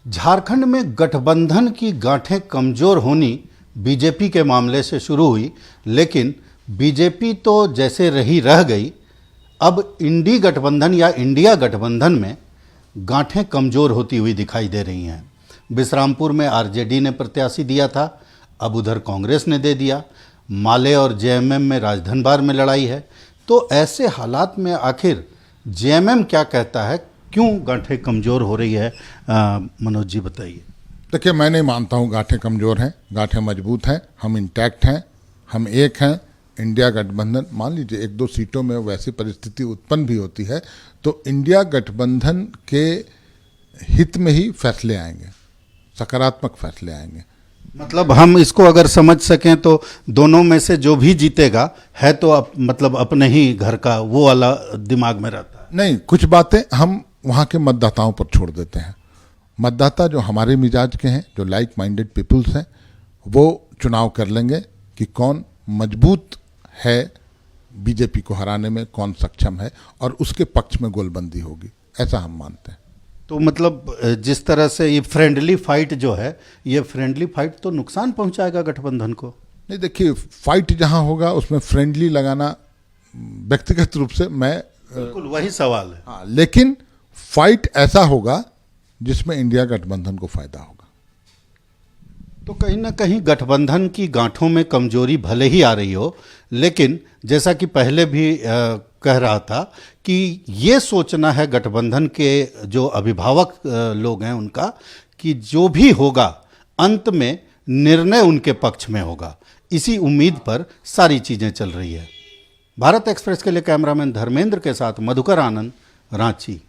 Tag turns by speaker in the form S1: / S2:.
S1: झारखंड में गठबंधन की गांठें कमजोर होनी बीजेपी के मामले से शुरू हुई, लेकिन बीजेपी तो जैसे रही रह गई। अब इंडी गठबंधन या इंडिया गठबंधन में गांठें कमजोर होती हुई दिखाई दे रही हैं। बिसरामपुर में आरजेडी ने प्रत्याशी दिया था, अब उधर कांग्रेस ने दे दिया। माले और जेएमएम में राजधनबार में लड़ाई है। तो ऐसे हालात में आखिर जेएमएम क्या कहता है, क्यों गांठें कमजोर हो रही है? मनोज जी बताइए।
S2: देखिए, मैं नहीं मानता हूँ गांठें कमजोर हैं, गांठें मजबूत हैं, हम इंटैक्ट हैं, हम एक हैं। इंडिया गठबंधन, मान लीजिए एक दो सीटों में वैसी परिस्थिति उत्पन्न भी होती है तो इंडिया गठबंधन के हित में ही फैसले आएंगे, सकारात्मक फैसले आएंगे।
S1: मतलब हम इसको अगर समझ सकें तो दोनों में से जो भी जीतेगा है तो मतलब अपने ही घर का, वो वाला दिमाग में रहता है।
S2: नहीं, कुछ बातें हम वहाँ के मतदाताओं पर छोड़ देते हैं। मतदाता जो हमारे मिजाज के हैं, जो लाइक माइंडेड पीपल्स हैं, वो चुनाव कर लेंगे कि कौन मजबूत है बीजेपी को हराने में, कौन सक्षम है, और उसके पक्ष में गोलबंदी होगी, ऐसा हम मानते हैं।
S1: तो मतलब जिस तरह से ये फ्रेंडली फाइट जो है, ये फ्रेंडली फाइट तो नुकसान पहुंचाएगा गठबंधन को।
S2: नहीं, देखिए, फाइट जहां होगा उसमें फ्रेंडली लगाना व्यक्तिगत रूप से मैं
S1: बिल्कुल वही सवाल है।
S2: हाँ, लेकिन फाइट ऐसा होगा जिसमें इंडिया गठबंधन को फायदा होगा।
S1: तो कहीं ना कहीं गठबंधन की गांठों में कमजोरी भले ही आ रही हो, लेकिन जैसा कि पहले भी कह रहा था कि ये सोचना है गठबंधन के जो अभिभावक लोग हैं उनका, कि जो भी होगा अंत में निर्णय उनके पक्ष में होगा। इसी उम्मीद पर सारी चीजें चल रही है। भारत एक्सप्रेस के लिए कैमरामैन धर्मेंद्र के साथ मधुकर आनंद, रांची।